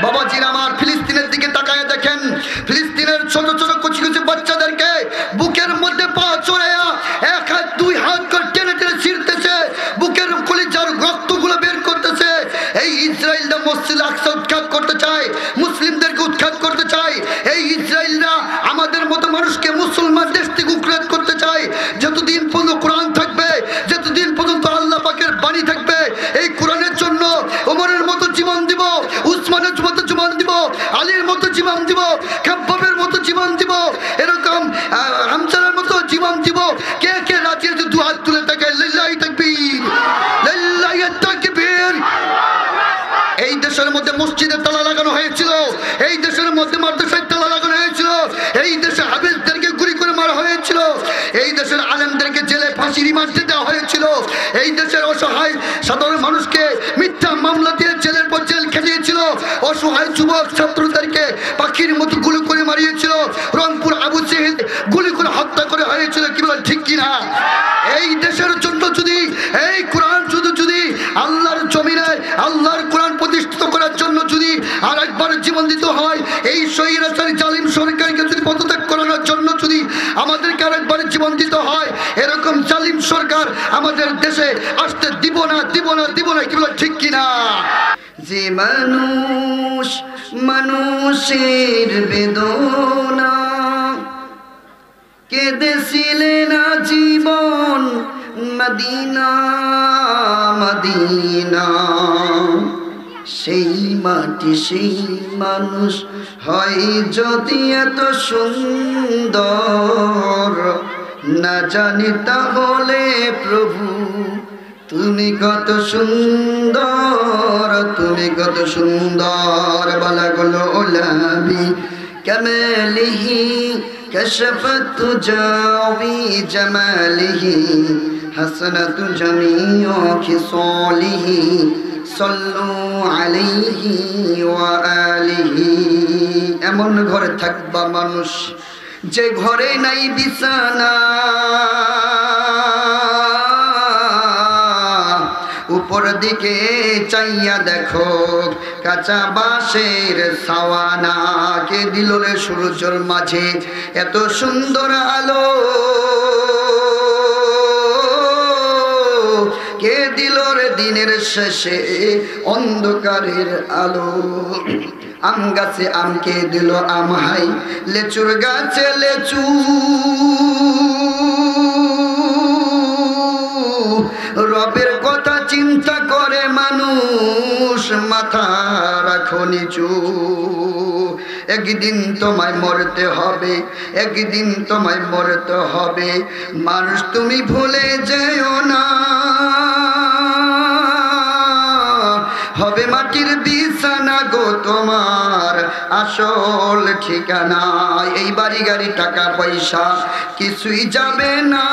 বাবাজিরা আমার, ফিলিস্তিনের দিকে তাকায় দেখেন, ফিলিস্তিনের ছোট ছোট কুচি কুচি বাচ্চাদেরকে বুকের মধ্যে পা চড়াইয়া এক হাত দুই হাত করে টেনে টেনে ছিঁড়তেছে, বুকের কলিজার রক্তগুলো বের করতেছে। এই ইসরায়েলরা মসজিদ আকসা উৎখাত করতে চায়, মুসলিমদেরকে উৎখাত করতে চায়। এই ইসরায়েলরা আমাদের মতো মানুষকে মুসলমান দেশ থেকে উৎখাত করতে চায়। যতদিন পর্যন্ত কোরআন থাকবে, যতদিন পর্যন্ত আল্লাহ পাকের বাণী থাকবে, এই কোরআনের জন্য ওমরের মতো জীবন দিব, উসমানের মতো জীবন দিব, আলীর মতো জীবন দিব, খাব্বাবের মতো জীবন দিব, এরকম হামজার মতো জীবন দিব। কে কে রাজি আছে? দু হাত তুলে থাকে। লিল্লাহি তাকবীর, লিল্লাহি তাকবীর। এই দেশের মধ্যে মসজিদের তালা লাগানো হয়েছিল, এই দেশের মধ্যে মাদ্রাসায় তালা লাগানো হয়েছিল, এই দেশে হাফেজদেরকে গুলি করে মারা হয়েছিল, এই দেশের আলেমদেরকে জেলে ফাঁসি রিমান্ডে দেওয়া হয়েছিল, এই দেশের অসহায় সাধারণ মানুষকে মিথ্যা মামলা দিয়ে জেলের পর জেল খেটিয়েছিল, অসহায় যুবক ছাত্রদেরকে পাখির মতো গুলি করে মারিয়েছিল, রংপুর আবু সাঈদ গুলি করে হত্যা করে হয়েছিল। কি বলেন ঠিক কিনা? এই দেশের জন্য যদি এই কোরআন যদি আল্লাহর জমিনে আল্লাহর কোরআন প্রতিষ্ঠিত করার জন্য যদি আর একবার জীবন দিতে হয়, এই স্বৈরাচারী জালিম সরকারকে যদি পদত্যাগ করানোর জন্য যদি আমাদেরকে আর একবার জীবন দিতে হয়, এরকম জালিম সরকার আমাদের দেশে আসতে দিব না, দিব না, দিব না। কি বলে ঠিক কিনা? যে মানুষ মানুষের বেদনা কেঁদেছিলেন জীবন মদিনা মদিনা, সেই মাটি সেই মানুষ হয় যদি এত সুন্দর, না জানি তাহলে প্রভু তুমি কত সুন্দর, তুমি কত সুন্দর। বলা গেল ওলাবি কামালিহি كشفت جاوي جماله حسنة جميع خصاله صلوا عليه وآله। এমন ঘরে থাকবা মানুষ যে ঘরে নাই বিছানা, উপর দিকে চাইয়া দেখো কাঁচা বাঁশের ছাওয়ানা। কে দিল রে সূর্যের মাঝে এত সুন্দর আলো, কে দিল রে দিনের শেষে অন্ধকারের আলো। আম গাছে আমকে দিল আম হাই, লেচুর গাছে লেচু, রবের কথা চিন্তা করে মানুষ মাথা রাখো নিচু। একদিন তোমায় মরতে হবে, একদিন তোমায় মরতে হবে, মানুষ তুমি ভুলে যেও না। হবে মাটির বিছানা গো তোমার আসল ঠিকানা। এই বাড়ি গাড়ি টাকা পয়সা কিছুই যাবে না,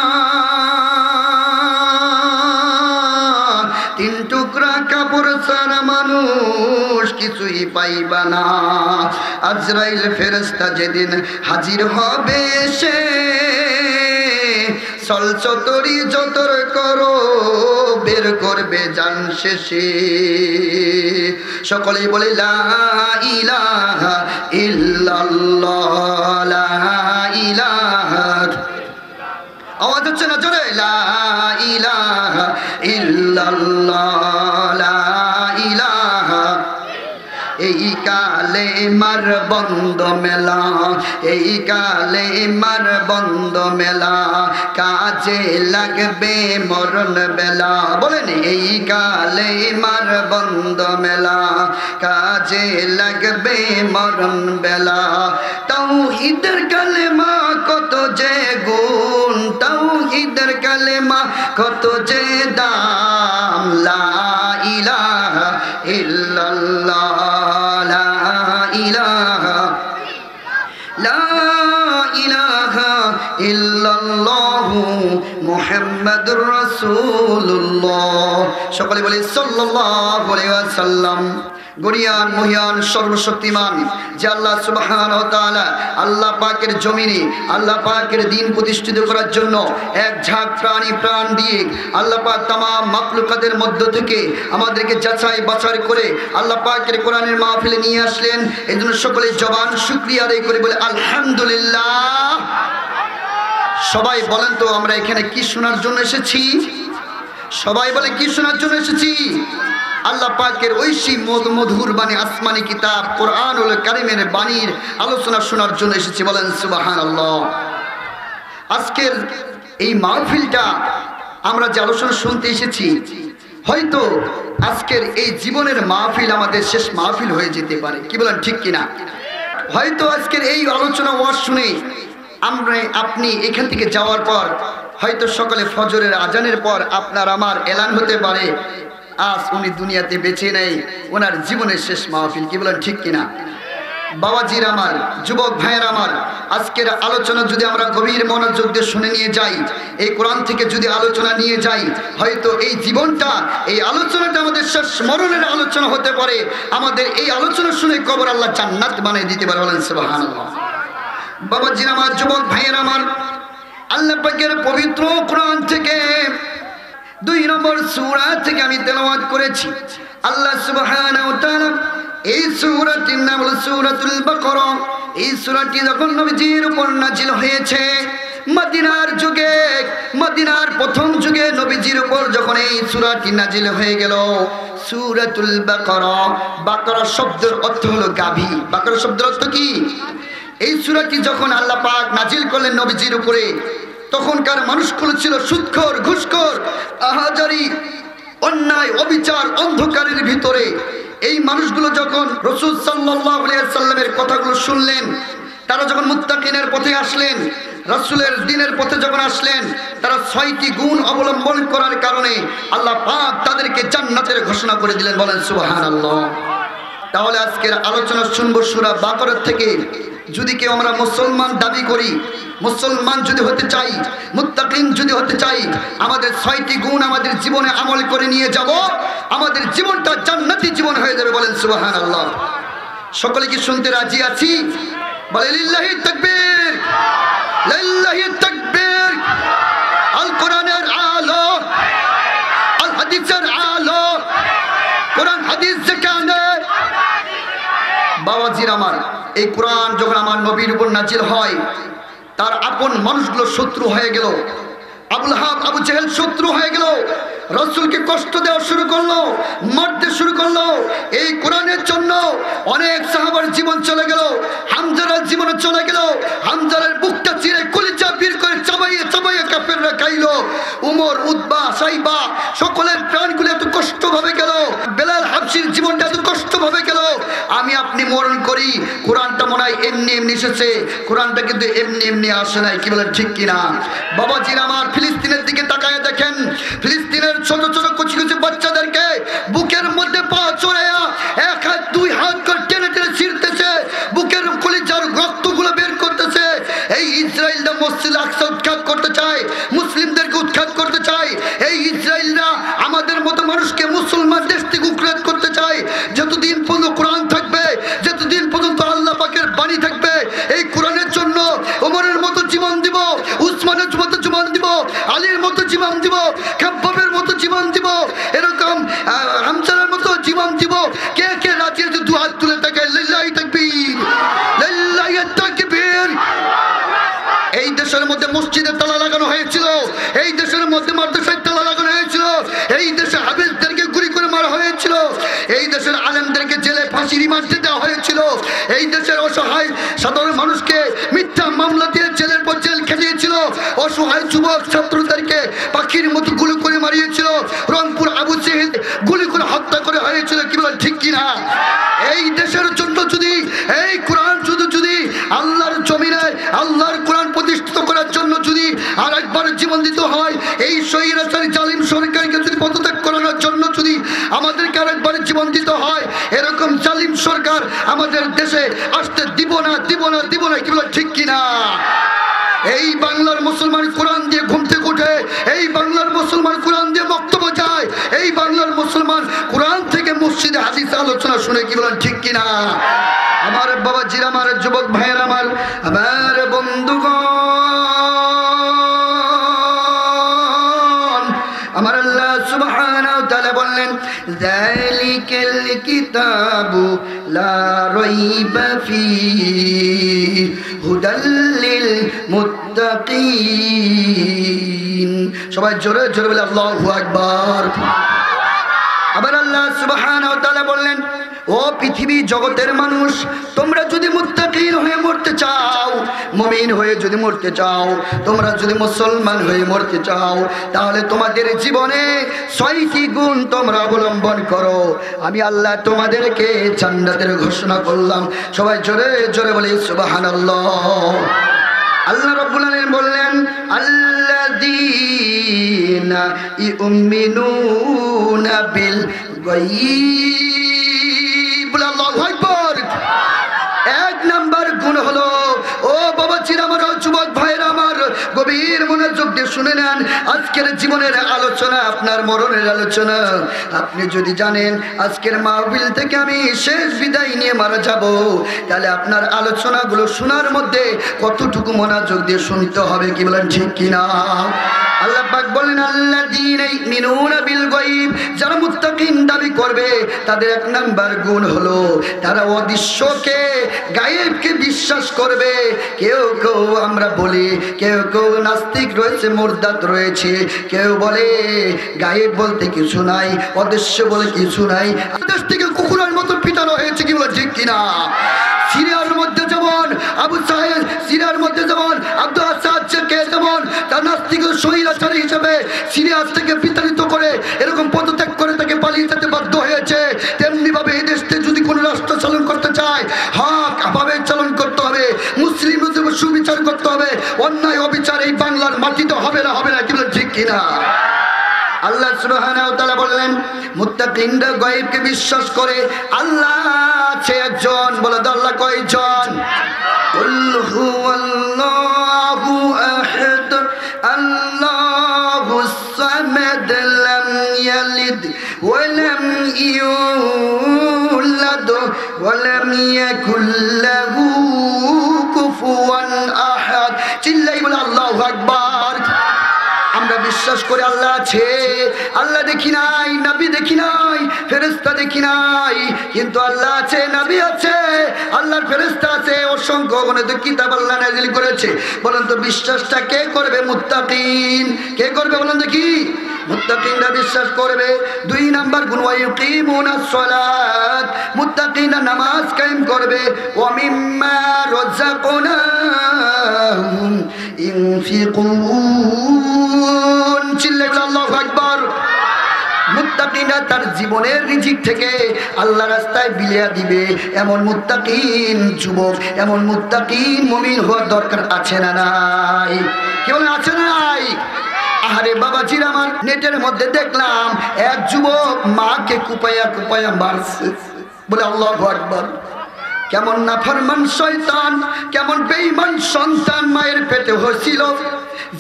তিন টুকরা কাপড় ছাড়া মানুষ কিছুই পাইবা না। আজরাইল ফেরেশতা যেদিন হাজির হবে সে, চল চতরি যতর করো বের করবে জান শেষে। সকলেই বলে লা ইলাহা ইল্লাল্লাহ, লা ইলাহা। আওয়াজ হচ্ছে না জোরে? লা ইলাহা ইল্লাল্লাহ, লা ইলাহা। এই কালে মার বন্ধ মেলা, এই কালে মার বন্ধ মেলা, কাজে লাগবে মরণ বেলা। বলেন এই কালে মার বন্ধ মেলা, কাজে লাগবে মরণ বেলা। তাওহীদের কালেমা কত যে গুণ, তাওহীদের কালেমা কত যে দাম। লা ইলাহা ইল্লাল্লাহ, লা ইলাহা, লা ইলাহা ইল্লাল্লাহু মুহাম্মাদুর রাসূলুল্লাহ। সকলে বলি সাল্লাল্লাহু আলাইহি ওয়াসাল্লাম। গরিয়ান মহিয়ান সর্বশক্তিমান যে আল্লাহ সুবহানাহু ওয়া তাআলা আল্লাহ পাকের জমিনে আল্লাহ পাকের দ্বীন প্রতিষ্ঠিত করার জন্য এক ঝাঁক প্রাণ দিয়ে আল্লাহ পাক तमाम মাখলুকাতের মধ্য থেকে আমাদেরকে যাচাই বাছাই করে আল্লাহ পাকের কোরআনের মাহফিলে নিয়ে আসলেন। এজন্য সকলে জবান শুকরিয়া আদায় করে বলে আলহামদুলিল্লাহ। সবাই বলেন তো আমরা এখানে কি শোনার জন্য এসেছি? সবাই বলে কি শোনার জন্য এসেছি? আল্লাহ পাকের ঐশী মধুর বাণী আসমানি কিতাব কোরআনুল কারীমের বাণীর আলোচনা শোনার জন্য এসেছি। বলেন সুবহানাল্লাহ। আজকের এই মাহফিলটা আমরা যে আলোচনা শুনতে এসেছি, হয়তো আজকের এই জীবনের মাহফিল আমাদের শেষ মাহফিল হয়ে যেতে পারে। কি বলেন ঠিক কিনা? হয়তো আজকের এই আলোচনা ওয়াজ শুনে আপনি এখান থেকে যাওয়ার পর হয়তো সকালে ফজরের আজানের পর আপনার আমার এলান হতে পারে আজ উনি দুনিয়াতে বেঁচে নেই, ওনার জীবনের শেষ মাহফিল। কি বলেন ঠিক কিনা? বাবাজির আমার, যুবক ভাইয়ের আমার, আজকের আলোচনা যদি আমরা গভীর মনোযোগ দিয়ে শুনে নিয়ে যাই, এই কোরআন থেকে যদি আলোচনা নিয়ে যাই, হয়তো এই জীবনটা এই আলোচনাটা আমাদের শেষ মরণের আলোচনা হতে পারে। আমাদের এই আলোচনা শুনে কবর আল্লাহ জান্নাত বানিয়ে দিতে পারে। বলেন সুবহানাল্লাহ। বাবাজির আমার, যুবক ভাইয়ের আমার, আল্লাহ পাকের পবিত্র কোরআন থেকে 2 নম্বর সূরা থেকে আমি তেলাওয়াত করেছি। আল্লাহ সুবহানাহু ওয়া তাআলা এই সূরাটির নাম হলো সূরাতুল বাকারা। এই সূরাটি যখন নবীজির উপর নাজিল হয়েছে, মদিনার যুগে, মদিনার প্রথম যুগে নবীজির উপর যখন এই সূরাটি নাজিল হয়ে গেল, সূরাতুল বাকারা, বাকারা শব্দের অর্থ হলো গাভী। বাকারা শব্দের অর্থ কি? এই সূরাটি যখন আল্লাহ পাক নাজিল করলেন নবীজির উপরে, তখনকার মানুষগুলো ছিল সুদখোর, ঘুষখোর, আহাজারি, অন্যায়, অবিচার, অন্ধকারের ভিতরে। এই মানুষগুলো যখন রাসূল সাল্লাল্লাহু আলাইহি সাল্লামের কথাগুলো শুনলেন, তারা যখন মুত্তাকিনের পথে আসলেন, রাসূলের দ্বীনের পথে যখন আসলেন, তারা 6টি গুণ অবলম্বন করার কারণে আল্লাহ পাক তাদেরকে জান্নাতের ঘোষণা করে দিলেন। বলেন সুবহানাল্লাহ। তাহলে আজকের আলোচনা শুনবো সূরা বাকারা থেকে। যদি কেউ আমরা মুসলমান দাবি করি, মুসলমান যদি হতে চাই, মুত্তাকিন যদি হতে চাই, আমাদের 6টি গুণ আমাদের জীবনে আমল করে নিয়ে যাব, আমাদের জীবনটা জান্নাতি জীবন হয়ে যাবে। বলেন সুবহানাল্লাহ। সকলে কি শুনতে রাজি আছি? বলে লিল্লাহি তাকবীর, লিল্লাহি তাকবীর। আল কোরআনের আলো, আল হাদিসের আলো, কোরআন হাদিস যেখানে। বাবাজির আমার, এই কোরআন যখন আমার নবীর উপর নাজিল হয়, তার আপন মানুষগুলো শত্রু হয়ে গেল। আবু লাহাব, আবু জেহেল শত্রু হয়ে গেল, রাসূলকে কষ্ট দেওয়া শুরু করলো, মারতে শুরু করলো। এই কোরআনের জন্য অনেক সাহাবার জীবন চলে গেল, হামজার জীবনে চলে গেল। হামজার বুকটা চিরে কলিজা বের করে চাবাইয়ে চাবাইয়ে কাফেররা খাইলো। উমর, উতবা, সাইবা সকলের প্রাণগুলো এত কষ্ট ভাবে গেল। বেলাল হাবশির জীবনটা এত কষ্ট ভাবে গেল। আমি আপনি মরণ করি, কোরআনটা মনে হয় এমনি এমনি এসেছে, কোরআনটা কিন্তু এমনি এমনি আসে নাই। কি বলেন ঠিক কিনা? বাবাজির আমার, ফিলিস্তিনের দিকে তাকায় দেখেন, ফিলিস্তিনের ছোট ছোট কুচি কুচি বাচ্চাদেরকে বুকের মধ্যে পা চড়াইয়া 1 হাত 2 হাত করে টেনে টেনে ছিঁড়তেছে, বুকের কলিজার রক্তগুলো বের করতেছে। এই ইসরায়েলরা মসজিদ আকসা উৎখাত করতে চায়, মুসলিমদেরকে উৎখাত করতে চায়। এই ইসরায়েলরা আমাদের মতো মানুষকে মুসলমান দেশ থেকে উৎখাত করতে চায়। যতদিন পর্যন্ত কোরআন থাকবে, যতদিন পর্যন্ত আল্লাহ পাকের বাণী থাকবে, এই কোরআনের জন্য ওমরের মতো জীবন দিব, উসমানের মতো জীবন দিব, আলীর মতো জীবন দিব, খাব্বাবের মতো জীবন দিব, এরকম হামজার মতো জীবন দিব। কে কে রাজি আছে? 2 হাত তুলে থাকে। লিল্লাহি তাকবীর, লিল্লাহি তাকবীর। এই দেশের মধ্যে মসজিদে তালা লাগানো হয়েছিল, এই দেশের মধ্যে মাদ্রাসায় তালা লাগানো হয়েছিল, এই দেশে হাফেজদেরকে গুলি করে মারা হয়েছিল, এই দেশের আলেমদেরকে জেলে ফাঁসি রিমান্ডে দেওয়া হয়েছিল, এই দেশের অসহায় সাধারণ মানুষকে মিথ্যা মামলা দিয়ে জেলের পর জেল খেলিয়েছিল, অসহায় যুবক ছাত্রদেরকে পাখির মতো গুলি করে মারিয়েছিল, রংপুর আবু সাঈদ গুলি করে হত্যা করে হয়েছিল। কি বলেন ঠিক কিনা? এই দেশের জন্য যদি এই কোরআন যদি আল্লাহর জমিনে আল্লাহর কোরআন প্রতিষ্ঠিত করার জন্য যদি আরেকবার জীবন দিতে হয়, এই স্বৈরাচারী জালিম সরকারকে যদি পদত্যাগ করানোর জন্য যদি আমাদেরকে আরেকবার জীবন দিতে হয়, এরকম জালিম সরকার আমাদের দেশে আসতে দিব না, দিব না, দিব না। কি বলে ঠিক কিনা? এই বাংলার মুসলমান কোরআন দিয়ে ঘুম থেকে ওঠে, এই বাংলার মুসলমান কোরআন দিয়ে বক্তব্য যায়, এই বাংলার মুসলমান কোরআন থেকে মসজিদে হাদিস আলোচনা শুনে, কি বলেন ঠিক কিনা? আমার বাবাজির, আমার যুবক ভাইয়ের, আমার বন্ধুগণ, আমার আল্লাহ সুবহানাহু ওয়া তাআলা বললেন, যালিকাল কিতাবু লা রাইবা ফীহি হুদাল লিল মুত্তাকিন। সবাই জোরে জোরে বলে আল্লাহু আকবার। আবার আল্লাহ সুবহানাহু ওয়া তাআলা বললেন, ও পৃথিবী জগতের মানুষ, তোমরা যদি মুত্তাকিন হয়ে মরতে চাও, মুমিন হয়ে যদি মরতে চাও, তোমরা যদি মুসলমান হয়ে মরতে চাও, তাহলে তোমাদের জীবনে 6টি গুণ তোমরা অবলম্বন করো। আমি আল্লাহ তোমাদেরকে জান্নাতের ঘোষণা করলাম। সবাই জোরে জোরে বলি সুবহানাল্লাহ। আল্লাহ রাব্বুল আলামিন বললেন, আল্লাযীনা ইউমিনুনা বিল গায়ব। আল্লাহু আকবার। 1 নাম্বার গুণ হলো, ও বাবাজির, আমার যুবক ভাইরা আমার, গভীর মনোযোগ দিয়ে শুনে নেন। আজকের জীবনের আলোচনা আপনার মরণের আলোচনা। আপনি যদি জানেন আজকের মাহফিল থেকে আমি শেষ বিদায় নিয়ে মারা যাব, তাহলে আপনার আলোচনাগুলো শোনার মধ্যে কতটুকু মনোযোগ দিয়ে শুনতে হবে, কি বলেন ঠিক কিনা? আল্লাহ পাক বলেন, আল্লাযীনা ইউমিনুনা বিল গায়ব, যারা মুত্তাকিন দাবি করবে তাদের 1 নাম্বার গুণ হলো তারা অদৃশ্যকে, গায়েবকে বিশ্বাস করবে। কেউ কেউ আমরা বলি, কেউ কেউ নাস্তিক রয়েছে, মুরতাদ রয়েছে, কেউ বলে গায়েব বলতে কিছু নাই, অদৃশ্য বলে কিছু নাই। দেশ থেকে কুকুরের মতো পিটানো হয়েছে, কি বলে ঠিক কিনা? সিরিয়ার মধ্যে যেমন আবু সাহেব, সিরিয়ার মধ্যে যেমন আব্দুল আসাদকে যেমন তার নাস্তিক স্বৈরাচারী হিসেবে সিরিয়া থেকে বিতাড়িত করে এরকম পদত্যাগ করে তাকে পালিয়ে যেতে বাধ্য হয়েছে, তেমনি ভাবে এই দেশে যদি কোনো রাষ্ট্র চালন করতে চায়, হক ভাবে চালন করতে হবে, মুসলিমদের সুবিচার করতে হবে। অন্যায় অবিচার এই বাংলার মাটিতে হবে না, হবে না, কি বলেন ঠিক কিনা? আল্লাহ সুবহানাহু ওয়া তাআলা বললেন, মুত্তাকিনরা গায়বকে বিশ্বাস করে। আল্লাহ আছে একজন, বলে তো আল্লাহ কয়জন? কুল হুয়াল্লাহু আহাদ আল্লাহুস সামাদ লাম ইয়ালিদ ওয়া লাম ইউলাদ ওয়া লাম ইয়াকুল লাহু কুফুয়ান আহাদ। চিল্লাই বলে আল্লাহু আকবার। আমরা বিশ্বাস করে আল্লাহ আছে, আল্লাহ দেখি নাই, নবী দেখি নাই, ফেরেশতা দেখি নাই, কিন্তু আল্লাহ আছে, নবী আছে, আল্লাহর ফেরেশতা আছে, অসংখ্য গণিত কিতাব আল্লাহ নাযিল করেছে। বলেন তো বিশ্বাসটা কে করবে? মুত্তাকিন। কে করবে বলেন দেখি? মুত্তাকিনরা বিশ্বাস করবে। 2 নাম্বার গুণ, ওয়ায়ুকিমুনাস সালাত, মুত্তাকিনরা নামাজ কায়েম করবে। ওয়া মিম্মা রাযাকনাহুম ইনফিকুন। চিল্লাইল আল্লাহু আকবার। মুত্তাকিনরা তার জীবনের রিজিক থেকে আল্লাহ রাস্তায় বিলিয়ে দিবে। এমন মুত্তাকিন যুবক, এমন মুত্তাকিন মুমিন হওয়ার দরকার আছে না নাই? কি বলেন, আছে না নাই? আরে বাবাজির আমার, নেটের মধ্যে দেখলাম এক যুবক মাকে কুপায়া কুপায়া মারছে, বলে আল্লাহু আকবার। কেমন নাফরমান শয়তান, কেমন বেঈমান সন্তান মায়ের পেটে হয়েছিল,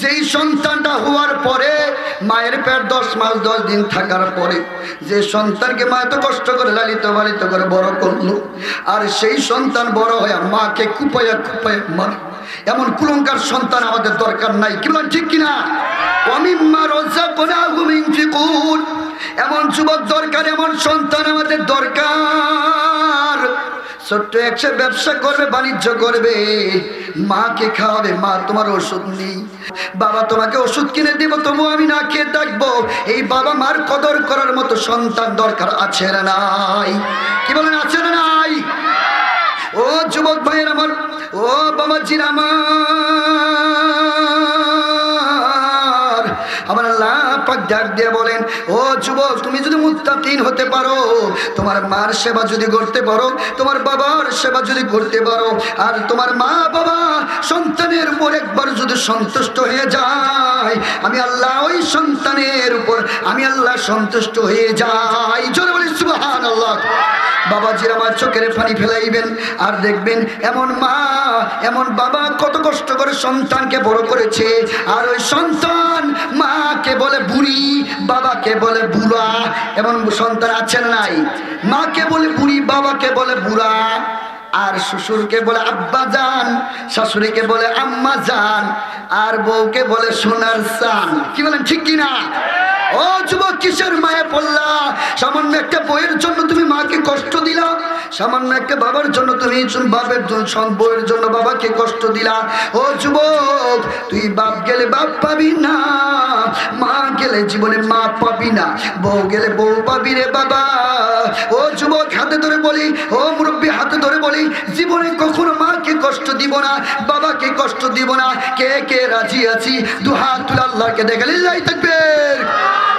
যেই সন্তানটা হওয়ার পরে মায়ের পেট 10 মাস 10 দিন থাকার পরে যে সন্তানকে মা এত কষ্ট করে লালিত পালিত করে বড় করলো, আর সেই সন্তান বড় হয়ে মাকে কুপায়া কুপায়া মারে। এমন কুলঙ্কার সন্তান আমাদের দরকার নাই, কি বলেন ঠিক কিনা? এমন যুবক দরকার, এমন সন্তান আমাদের দরকার। ছোট্ট একটা ব্যবসা করবে, বাণিজ্য করবে, মাকে খাওয়াবে। মা তোমার ওষুধ নেই, বাবা তোমাকে ওষুধ কিনে দিব, তবু আমি না খেয়ে থাকবো। এই বাবা মার কদর করার মতো সন্তান দরকার আছে না নাই? কি বলেন, আছে না নাই? ও যুবক ভাইয়ের আমার, ও বাবাজির আমার, আমার আল্লাহ পাক ডাক দিয়ে বলেন, ও যুবক, তুমি যদি মুত্তাকিন হতে পারো, তোমার মার সেবা যদি করতে পারো, তোমার বাবার সেবা যদি করতে পারো, আর তোমার মা বাবা সন্তানের উপর একবার যদি সন্তুষ্ট হয়ে যায়, আমি আল্লাহ ওই সন্তানের উপর আমি আল্লাহ সন্তুষ্ট হয়ে যাই। জোরে বলি সুবহানাল্লাহ। বাবাজির আমার চোখের পানি ফেলাইবেন আর দেখবেন এমন মা এমন বাবা কত কষ্ট করে সন্তানকে বড় করেছে, আর ওই সন্তান মাকে বলে বুড়ি, বাবাকে বলে বুড়া। এমন সন্তান আছে না নাই? মাকে বলে বুড়ি, বাবাকে বলে বুড়া, আর শ্বশুরকে বলে আব্বা জান, শাশুড়িকে বলে আম্মা জান, আর বউকে বলে সোনার চান। কি বলেন ঠিক কিনা? ও যুবক, কিসের মায়ে পড়লা? সামান্য একটা বইয়ের জন্য তুমি মাকে কষ্ট দিলা, সামান্য একটা বাবার জন্য তুমি বাপের জন্য বইয়ের জন্য বাবাকে কষ্ট দিলা। ও যুবক, তুই বাপ গেলে বাপ পাবি না, মা গেলে জীবনে মা পাবি না, বউ গেলে বউ পাবি রে বাবা। ও যুবক, হাতে ধরে বলি, ও মুরব্বী হাতে ধরে বলি, জীবনে কখনো মাকে কষ্ট দিব না, বাবাকে কষ্ট দিব না। কে কে রাজি আছি? দুহাত তুলে আল্লাহকে দেখে লিল্লাহি তাকবীর,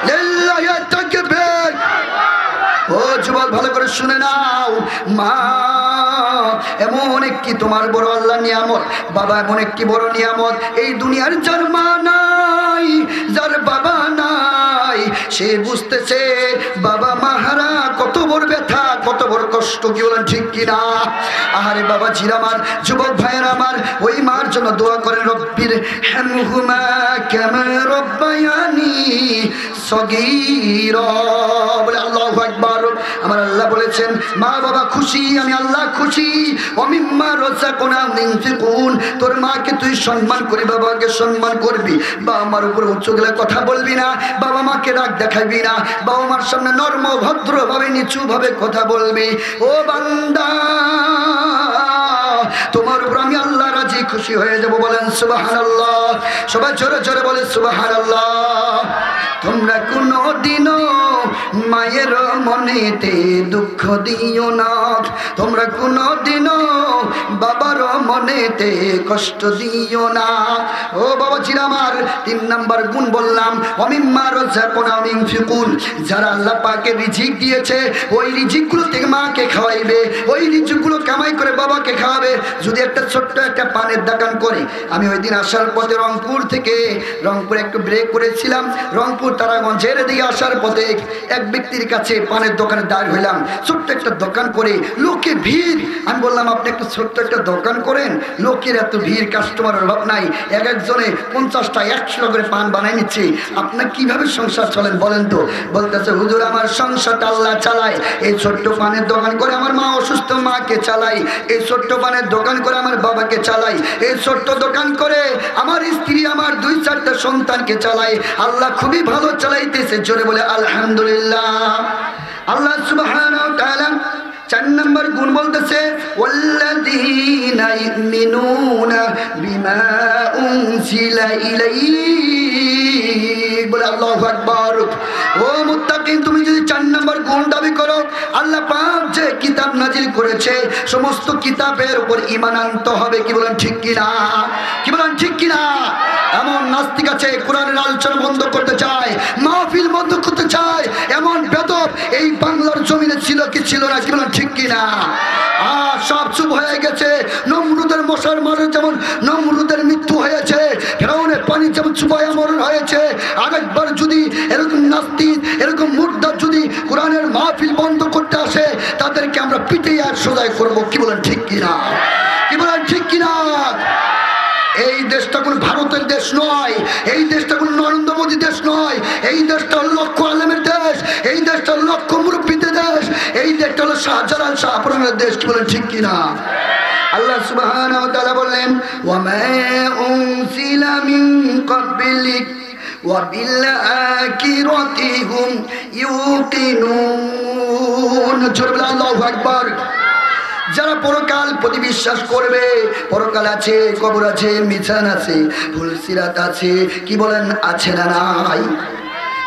লিল্লাহি তাকবীর। ও যুবক, ভালো করে শুনে নাও, মা এমন একটি তোমার বড় আল্লাহ নিয়ামত, বাবা এমন একটি বড় নিয়ামত। এই দুনিয়ার যার মা নাই, যার বাবা নাই, সে বুঝতেছে বাবা মাহারা কত বড় ব্যথা, কত বড় কষ্ট। কি বলেন ঠিক কিনা? আহারে বাবা জির আমার, যুবক ভাইয়ের আমার, ওই মার জন্য দোয়া করেন, রব্বির হামহুমা কামা রব্বায়ানি সগীরা। বলে আল্লাহু আকবার। আমার আল্লাহ বলেছেন মা বাবা খুশি, আমি আল্লাহ খুশি। ওমিম্মা রাযাকনাহুম ইউনফিকুন। তোর মাকে তুই সম্মান করবি, বাবাকে সম্মান করবি, বাবা মার উপর উচ্চ গলা কথা বলবি না, বাবা মাকে রাগ দেখাবি না, বাবা মার সামনে নরম ভদ্র ভাবে নিচু ভাবে কথা বলবি। ও বান্দা, তোমার উপর আমি আল্লাহ রাজি খুশি হয়ে যাব। বলেন সুবহানাল্লাহ। সবাই জোরে জোরে বলে সুবহানাল্লাহ। তোমরা কোনদিনও মায়ের মনেতে দুঃখ দিও না, তোমরা কোনদিনও বাবার মনেতে কষ্ট দিও না। ও বাবা ছিল আমার, 3 নাম্বার গুণ বললাম, ওমিম্মা রাযাকনাহুম ইউনফিকুন। যারা আল্লাহ পাকে রিজিক দিয়েছে, ওই রিজিকগুলো থেকে মাকে খাওয়াইবে, ওই রিজিকগুলো কামাই করে বাবাকে খাওয়াবে। যদি একটা ছোট্ট একটা পানের দোকান করে, আমি ওই দিন আসার পথে রংপুর থেকে, রংপুরে একটু ব্রেক করেছিলাম, রংপুর তারাগঞ্জের দিকে আসার পথে এক ব্যক্তির কাছে পানের দোকানে দাঁড় হইলাম। ছোট্ট একটা দোকান করে লোকে ভিড়। আমি বললাম আপনি একটা ছোট্ট একটা দোকান করেন, লোকের এত ভিড়, কাস্টমারের অভাব নাই, এক একজনে 50টা 100 করে পান বানাই নিচ্ছে, আপনার কিভাবে সংসার চলেন বলেন তো? বলতেছে হুজুর আমার সংসারটা আল্লাহ চালায়, এই ছোট্ট পানের দোকান করে আমার মা অসুস্থ মাকে চালাই, এই ছোট্ট পানের দোকান করে আমার বাবাকে চালাই, এই ছোট্ট দোকান করে আমার স্ত্রী আমার 2-4টা সন্তানকে চালাই। আল্লাহ খুবই ভালো চালাইতেছে। জোরে বলে আলহামদুলিল্লাহ। আল্লাহ সুবহানাহু ওয়া তাআলা 4 নম্বর গুণ বলতেছে, ওয়াল্লাযীনা ইউমিনুনা বিমা উনজিলা ইলাইক। বলে আল্লাহু আকবার। ও মুত্তাকিন, তুমি যদি 4 নম্বর গুণ দাবি করো, আল্লাহ পাক যে কিতাব নাজিল করেছে সমস্ত কিতাবের উপর ঈমান আনতে হবে। কি বলেন ঠিক কিনা? কি বলেন ঠিক কিনা? এমন নাস্তিক আছে কোরআনের আলোচনা বন্ধ করতে চায়, মাহফিল বন্ধ করতে চায়, এমন বেদব এই বাংলার জমিনে ছিল কি ছিল না? কি বলেন ঠিক কিনা? আর সব চুপ হয়ে গেছে। নমরুদের মশার মারে যেমন নমরুদের মৃত্যু হয়েছে, ফেরাউনের পানি যেমন চুপায়া মরণ হয়েছে, আরেকবার যদি এরকম নাস্তিক এরকম মুর্দার যদি কোরআনের মাহফিল বন্ধ করতে আসে, তাদেরকে আমরা পিটিয়ে আর সোজাই করবো। কি বলেন ঠিক কিনা? কি বলেন ঠিক কিনা? এই দেশটা কোন ভারতের দেশ নয়, এই দেশটা কোন নরেন্দ্র মোদী দেশ নয়, এই দেশটা হল লক্ষ আলেমের দেশ, এই দেশটা হল লক্ষ মুরব্বীদের দেশ, এই দেশটা হলো শাহজালাল শাহপুরানের দেশ। কি বলেন ঠিক কিনা? আল্লাহ সুবহানাহু ওয়া তাআলা বললেন, ওয়া মা উনজিলা মিন ক্বাবলিক ওয়া বিল আখিরাতি হুম ইউকিনুন। জোরে আল্লাহু আকবার। যারা পরকাল প্রতি বিশ্বাস করবে, পরকাল আছে, কবর আছে, মিজান আছে, ফুলসিরাত আছে, কি বলেন আছে না নাই?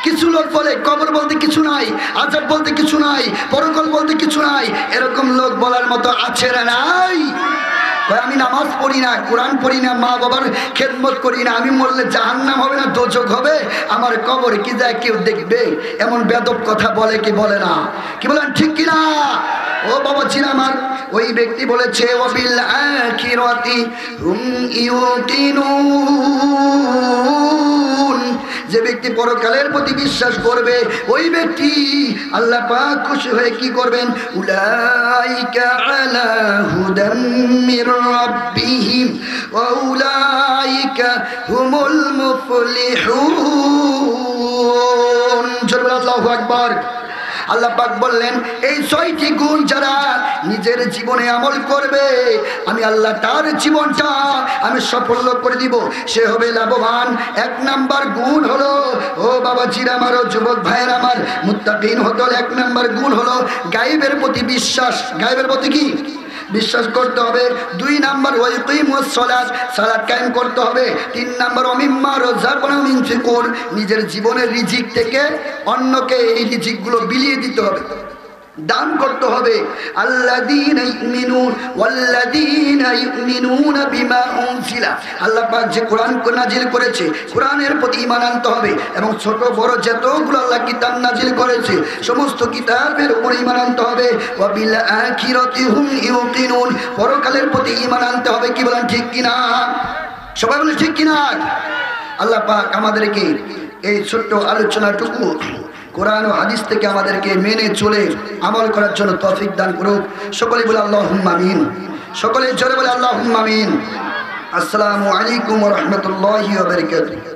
কিছু লোক বলে কবর বলতে কিছু নাই, আযাব বলতে কিছু নাই, পরকাল বলতে কিছু নাই। এরকম লোক বলার মতো আছে না নাই? আমি নামাজ পড়ি না, কোরআন পড়ি না, মা বাবার খেদমত করি না, আমি মরলে জাহান্নাম হবে না দোজখ হবে, আমার কবরে কি যায় কেউ দেখবে? এমন বেদব কথা বলে কি বলে না? কি বলেন ঠিক কিনা? ও বাবা ছিল আমার, ওই ব্যক্তি বলেছে ওয়াবিল আখিরাতি হুম ইউকিনুন। যে ব্যক্তি পরকালের প্রতি বিশ্বাস করবে ওই ব্যক্তি আল্লাহ পাক খুশি হয়ে কি করবেন, উলাইকা আলা হুদাম মির রাব্বিহিম ওয়া উলাইকা হুমুল মুফলিহুন। আল্লাহু আকবার। আল্লাহ পাক বললেন এই 6টি গুণ যারা নিজের জীবনে আমল করবে আমি আল্লাহ তার জীবনটা আমি সাফল্য করে দিব, সে হবে লাভবান। 1 নাম্বার গুণ হলো, ও বাবা জিরা আমারও যুবক ভাইয়ের আমার, মুত্তাকিন হতে হলে 1 নাম্বার গুণ হলো গায়েবের প্রতি বিশ্বাস। গায়েবের প্রতি কি বিশ্বাস করতে হবে। 2 নাম্বার ওয়াকিমুস সালাত, সালাত কায়েম করতে হবে। 3 নাম্বার ওমিম্মা রাযাকনাহুম ইউনফিকুন, নিজের জীবনের রিজিক থেকে অন্যকে এই রিজিকগুলো বিলিয়ে দিতে হবে, দান করতে হবে। আল্লাযীনা ইউমিনুন ওয়াল্লাযীনা ইউমিনুনা বিমা উনজিলা, আল্লাহ পাক যে কোরআন নাজিল করেছে কোরআনের প্রতি ঈমান আনতে হবে এবং ছোট বড় যতগুলো আল্লাহ কিতাব নাজিল করেছে সমস্ত কিতাবের উপর ঈমান আনতে হবে। ওয়া বিল আখিরাতি হুম ইউকিনুন, পরকালের প্রতি ঈমান আনতে হবে। কি বলেন ঠিক কিনা? সবাই বলে ঠিক কিনা? আল্লাহ পাক আমাদেরকে এই ছোট্ট আলোচনাটুকু কোরআন ও হাদিস থেকে আমাদেরকে মেনে চলে আমল করার জন্য তৌফিক দান করুক। সকলে বলে আল্লাহুম্মা আমিন। সকলে জোরে বলে আল্লাহুম্মা আমিন। আসসালামু আলাইকুম ওয়া রাহমাতুল্লাহি ওয়া বারাকাতুহু।